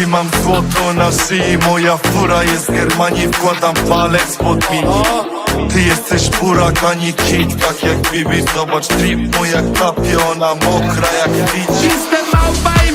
I mam złoto na szyi, moja fura jest z Germanii. Wkładam palec pod mini. Ty jesteś burak, a nie kit, tak jak Bibi. Zobacz trip, moja kapie, ona mokra jak widzi. Jestem małpa i